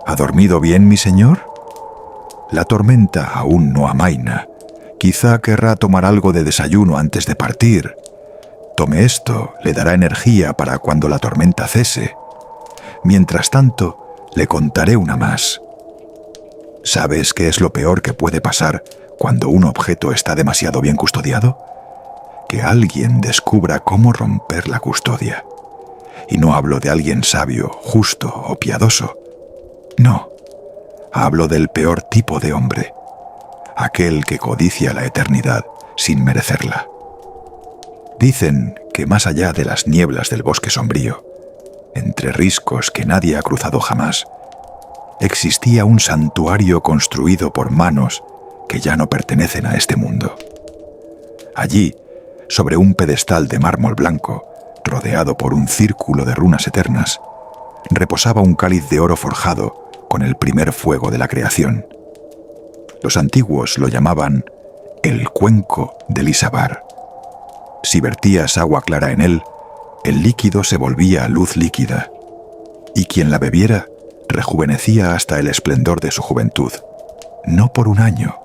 ¿Ha dormido bien, mi señor? La tormenta aún no amaina. Quizá querrá tomar algo de desayuno antes de partir. Tome esto, le dará energía para cuando la tormenta cese. Mientras tanto, le contaré una más. ¿Sabes qué es lo peor que puede pasar cuando un objeto está demasiado bien custodiado? Que alguien descubra cómo romper la custodia. Y no hablo de alguien sabio, justo o piadoso. No, hablo del peor tipo de hombre, aquel que codicia la eternidad sin merecerla. Dicen que más allá de las nieblas del bosque sombrío, entre riscos que nadie ha cruzado jamás, existía un santuario construido por manos que ya no pertenecen a este mundo. Allí, sobre un pedestal de mármol blanco, rodeado por un círculo de runas eternas, reposaba un cáliz de oro forjado con el primer fuego de la creación. Los antiguos lo llamaban el cuenco del Isabar. Si vertías agua clara en él, el líquido se volvía luz líquida, y quien la bebiera rejuvenecía hasta el esplendor de su juventud. No por un año,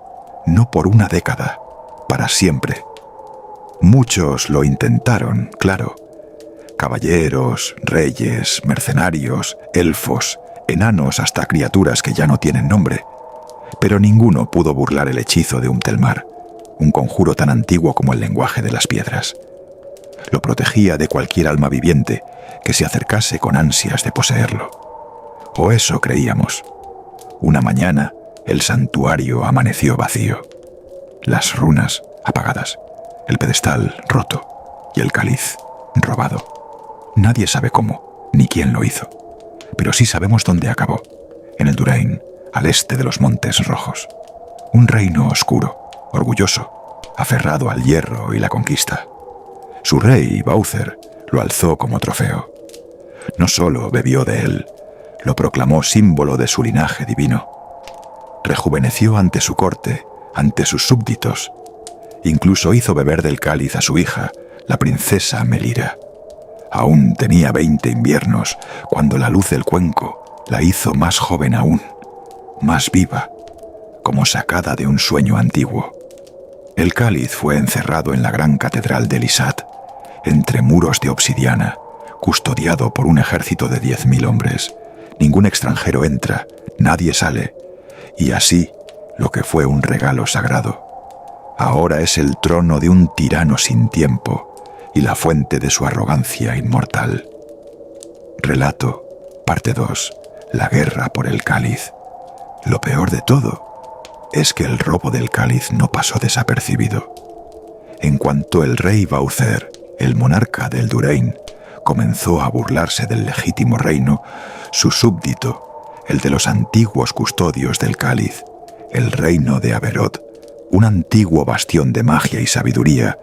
no por una década, para siempre. Muchos lo intentaron, claro. Caballeros, reyes, mercenarios, elfos, enanos, hasta criaturas que ya no tienen nombre. Pero ninguno pudo burlar el hechizo de Umtelmar, un conjuro tan antiguo como el lenguaje de las piedras. Lo protegía de cualquier alma viviente que se acercase con ansias de poseerlo. O eso creíamos. Una mañana, el santuario amaneció vacío. Las runas apagadas, el pedestal roto y el cáliz robado. Nadie sabe cómo, ni quién lo hizo. Pero sí sabemos dónde acabó. En el Durain, al este de los Montes Rojos. Un reino oscuro, orgulloso, aferrado al hierro y la conquista. Su rey, Baucer, lo alzó como trofeo. No solo bebió de él, lo proclamó símbolo de su linaje divino. Rejuveneció ante su corte, ante sus súbditos. Incluso hizo beber del cáliz a su hija, la princesa Melira. Aún tenía 20 inviernos cuando la luz del cuenco la hizo más joven aún, más viva, como sacada de un sueño antiguo. El cáliz fue encerrado en la gran catedral de Lisat, entre muros de obsidiana, custodiado por un ejército de 10.000 hombres. Ningún extranjero entra, nadie sale, y así lo que fue un regalo sagrado. Ahora es el trono de un tirano sin tiempo y la fuente de su arrogancia inmortal. Relato, parte 2, la guerra por el cáliz. Lo peor de todo es que el robo del cáliz no pasó desapercibido. En cuanto el rey Baucer, el monarca del Durain, comenzó a burlarse del legítimo reino, su súbdito, el de los antiguos custodios del cáliz, el reino de Aberoth, un antiguo bastión de magia y sabiduría,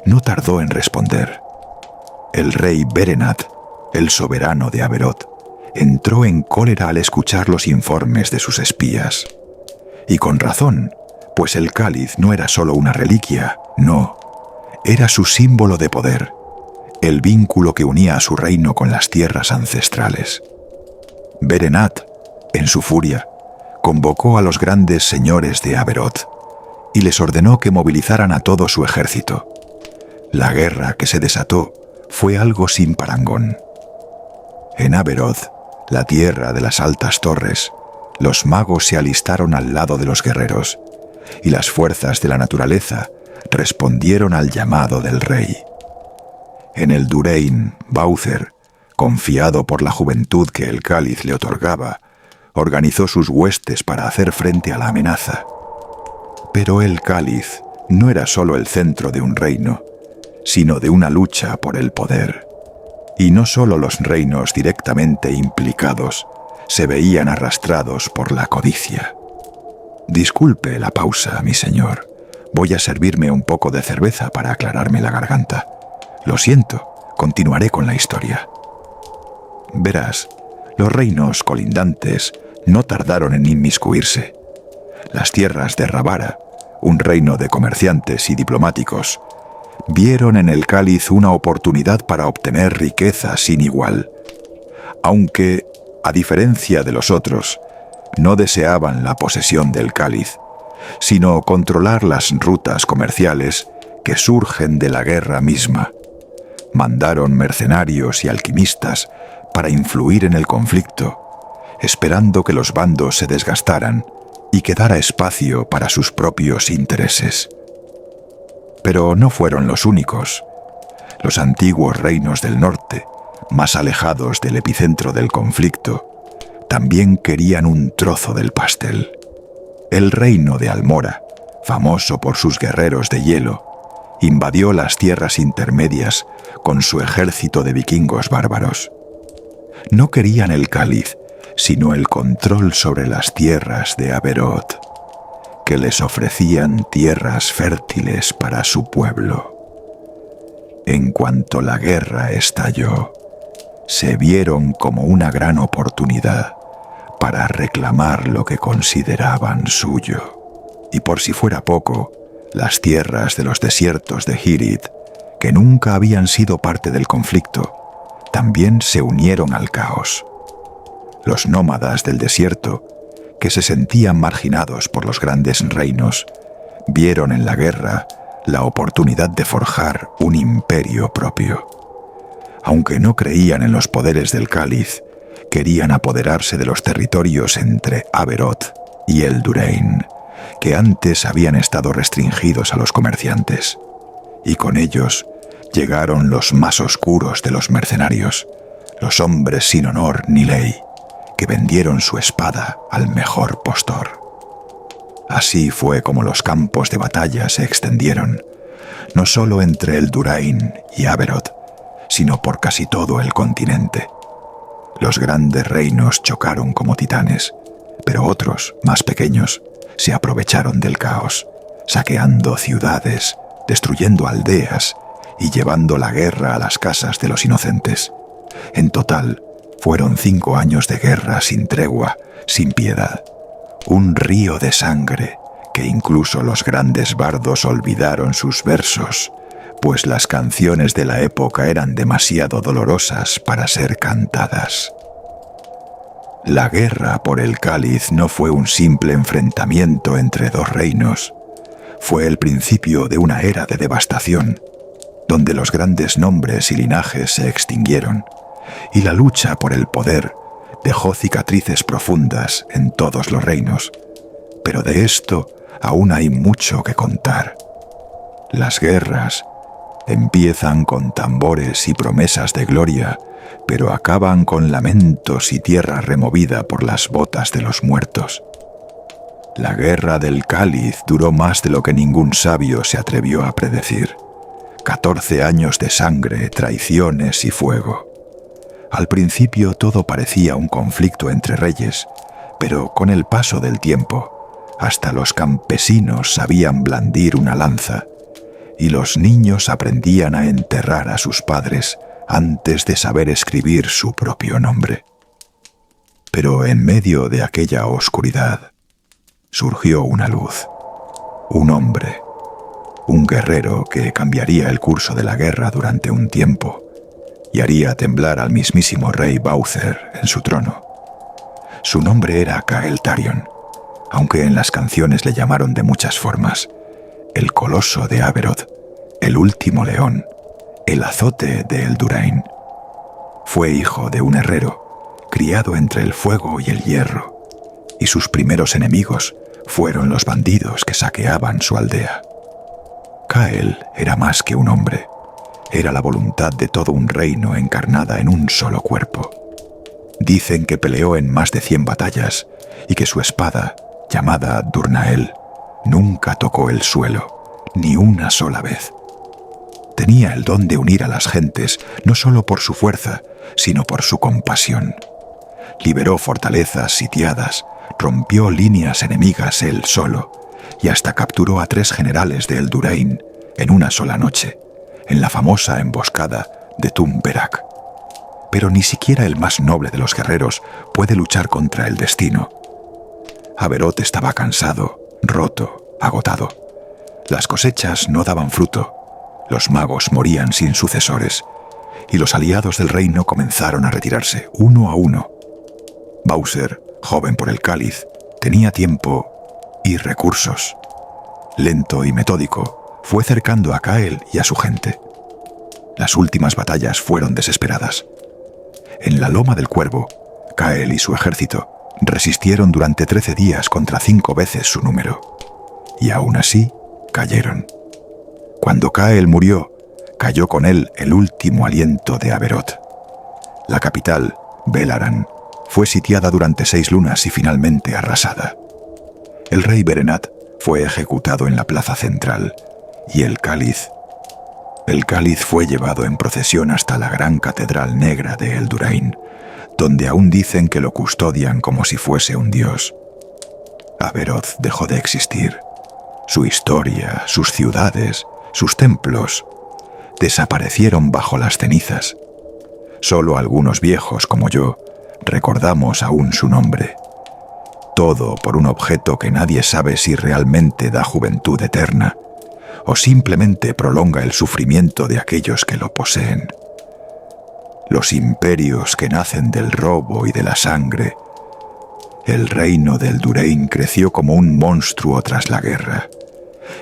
no tardó en responder. El rey Berenat, el soberano de Aberoth, entró en cólera al escuchar los informes de sus espías. Y con razón, pues el cáliz no era solo una reliquia, no, era su símbolo de poder, el vínculo que unía a su reino con las tierras ancestrales. Berenat, en su furia, convocó a los grandes señores de Aberoth y les ordenó que movilizaran a todo su ejército. La guerra que se desató fue algo sin parangón. En Aberoth, la tierra de las altas torres, los magos se alistaron al lado de los guerreros, y las fuerzas de la naturaleza respondieron al llamado del rey. En el Durain, Baucer, confiado por la juventud que el cáliz le otorgaba, organizó sus huestes para hacer frente a la amenaza. Pero el cáliz no era solo el centro de un reino, sino de una lucha por el poder. Y no solo los reinos directamente implicados se veían arrastrados por la codicia. Disculpe la pausa, mi señor. Voy a servirme un poco de cerveza para aclararme la garganta. Lo siento, continuaré con la historia. Verás, los reinos colindantes no tardaron en inmiscuirse. Las tierras de Rabara, un reino de comerciantes y diplomáticos, vieron en el cáliz una oportunidad para obtener riqueza sin igual. Aunque, a diferencia de los otros, no deseaban la posesión del cáliz, sino controlar las rutas comerciales que surgen de la guerra misma. Mandaron mercenarios y alquimistas para influir en el conflicto, esperando que los bandos se desgastaran y quedara espacio para sus propios intereses. Pero no fueron los únicos. Los antiguos reinos del norte, más alejados del epicentro del conflicto, también querían un trozo del pastel. El reino de Almora, famoso por sus guerreros de hielo, invadió las tierras intermedias con su ejército de vikingos bárbaros. No querían el cáliz, sino el control sobre las tierras de Aberoth, que les ofrecían tierras fértiles para su pueblo. En cuanto la guerra estalló, se vieron como una gran oportunidad para reclamar lo que consideraban suyo. Y por si fuera poco, las tierras de los desiertos de Hirid, que nunca habían sido parte del conflicto, también se unieron al caos. Los nómadas del desierto, que se sentían marginados por los grandes reinos, vieron en la guerra la oportunidad de forjar un imperio propio. Aunque no creían en los poderes del cáliz, querían apoderarse de los territorios entre Aberoth y Eldurein, que antes habían estado restringidos a los comerciantes. Y con ellos llegaron los más oscuros de los mercenarios, los hombres sin honor ni ley, que vendieron su espada al mejor postor. Así fue como los campos de batalla se extendieron, no solo entre Eldurein y Aberoth, sino por casi todo el continente. Los grandes reinos chocaron como titanes, pero otros, más pequeños, se aprovecharon del caos, saqueando ciudades, destruyendo aldeas y llevando la guerra a las casas de los inocentes. En total, fueron 5 años de guerra sin tregua, sin piedad. Un río de sangre que incluso los grandes bardos olvidaron sus versos, pues las canciones de la época eran demasiado dolorosas para ser cantadas. La guerra por el cáliz no fue un simple enfrentamiento entre dos reinos. Fue el principio de una era de devastación, donde los grandes nombres y linajes se extinguieron, y la lucha por el poder dejó cicatrices profundas en todos los reinos. Pero de esto aún hay mucho que contar. Las guerras empiezan con tambores y promesas de gloria, pero acaban con lamentos y tierra removida por las botas de los muertos. La guerra del cáliz duró más de lo que ningún sabio se atrevió a predecir. 14 años de sangre, traiciones y fuego. Al principio todo parecía un conflicto entre reyes, pero con el paso del tiempo, hasta los campesinos sabían blandir una lanza, y los niños aprendían a enterrar a sus padres antes de saber escribir su propio nombre. Pero en medio de aquella oscuridad, surgió una luz, un hombre, un guerrero que cambiaría el curso de la guerra durante un tiempo y haría temblar al mismísimo rey Baucer en su trono. Su nombre era Caeltarion, aunque en las canciones le llamaron de muchas formas: el coloso de Aberoth, el último león, el azote de Eldurein. Fue hijo de un herrero, criado entre el fuego y el hierro, y sus primeros enemigos fueron los bandidos que saqueaban su aldea. Cael era más que un hombre, era la voluntad de todo un reino encarnada en un solo cuerpo. Dicen que peleó en más de 100 batallas y que su espada, llamada Durnael, nunca tocó el suelo, ni una sola vez. Tenía el don de unir a las gentes, no solo por su fuerza, sino por su compasión. Liberó fortalezas sitiadas, rompió líneas enemigas él solo, y hasta capturó a 3 generales de Eldurein en una sola noche, en la famosa emboscada de Tumberak. Pero ni siquiera el más noble de los guerreros puede luchar contra el destino. Aberoth estaba cansado, roto, agotado. Las cosechas no daban fruto, los magos morían sin sucesores, y los aliados del reino comenzaron a retirarse, uno a uno. Baucer joven por el cáliz, tenía tiempo y recursos. Lento y metódico, fue cercando a Cael y a su gente. Las últimas batallas fueron desesperadas. En la Loma del Cuervo, Cael y su ejército resistieron durante 13 días contra 5 veces su número. Y aún así, cayeron. Cuando Cael murió, cayó con él el último aliento de Aberoth. La capital, Belaran, fue sitiada durante 6 lunas y finalmente arrasada. El rey Berenat fue ejecutado en la plaza central y el cáliz fue llevado en procesión hasta la gran catedral negra de Eldurain, donde aún dicen que lo custodian como si fuese un dios. Aberoth dejó de existir. Su historia, sus ciudades, sus templos desaparecieron bajo las cenizas. Solo algunos viejos como yo recordamos aún su nombre. Todo por un objeto que nadie sabe si realmente da juventud eterna o simplemente prolonga el sufrimiento de aquellos que lo poseen. Los imperios que nacen del robo y de la sangre. El reino del Eldurain creció como un monstruo tras la guerra.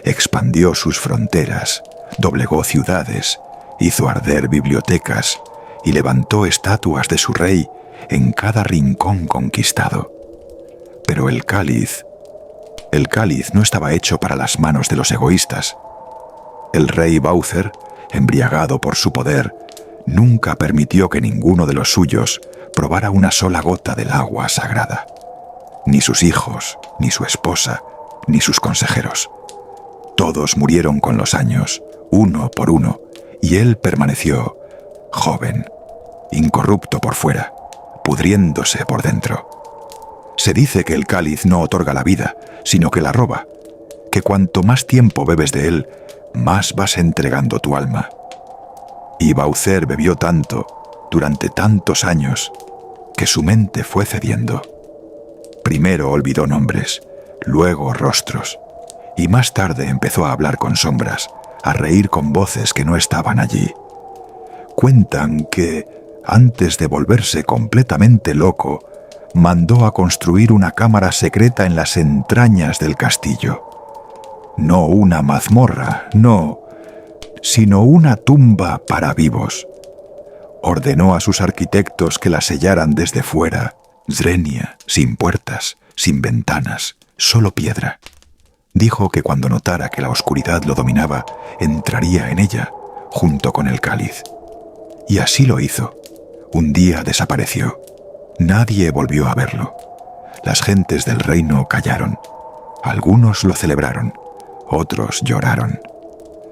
Expandió sus fronteras, doblegó ciudades, hizo arder bibliotecas y levantó estatuas de su rey en cada rincón conquistado. Pero el cáliz no estaba hecho para las manos de los egoístas. El rey Baucer, embriagado por su poder, nunca permitió que ninguno de los suyos probara una sola gota del agua sagrada. Ni sus hijos, ni su esposa, ni sus consejeros. Todos murieron con los años, uno por uno, y él permaneció joven, incorrupto por fuera, pudriéndose por dentro. Se dice que el cáliz no otorga la vida, sino que la roba, que cuanto más tiempo bebes de él, más vas entregando tu alma. Y Baucer bebió tanto, durante tantos años, que su mente fue cediendo. Primero olvidó nombres, luego rostros, y más tarde empezó a hablar con sombras, a reír con voces que no estaban allí. Cuentan que, antes de volverse completamente loco, mandó a construir una cámara secreta en las entrañas del castillo. No una mazmorra, no, sino una tumba para vivos. Ordenó a sus arquitectos que la sellaran desde fuera, Zrenia, sin puertas, sin ventanas, solo piedra. Dijo que cuando notara que la oscuridad lo dominaba, entraría en ella, junto con el cáliz. Y así lo hizo. Un día desapareció. Nadie volvió a verlo. Las gentes del reino callaron. Algunos lo celebraron, otros lloraron.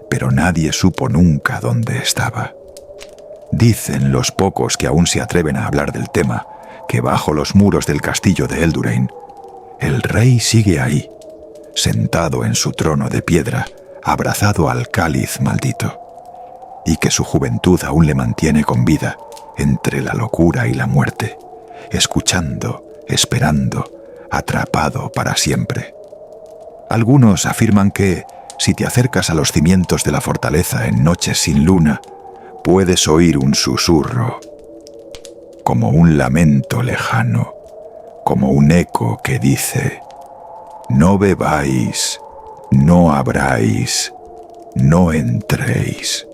Pero nadie supo nunca dónde estaba. Dicen los pocos que aún se atreven a hablar del tema, que bajo los muros del castillo de Eldurain, el rey sigue ahí, sentado en su trono de piedra, abrazado al cáliz maldito, y que su juventud aún le mantiene con vida entre la locura y la muerte, escuchando, esperando, atrapado para siempre. Algunos afirman que, si te acercas a los cimientos de la fortaleza en noches sin luna, puedes oír un susurro, como un lamento lejano, como un eco que dice: no bebáis, no abráis, no entréis.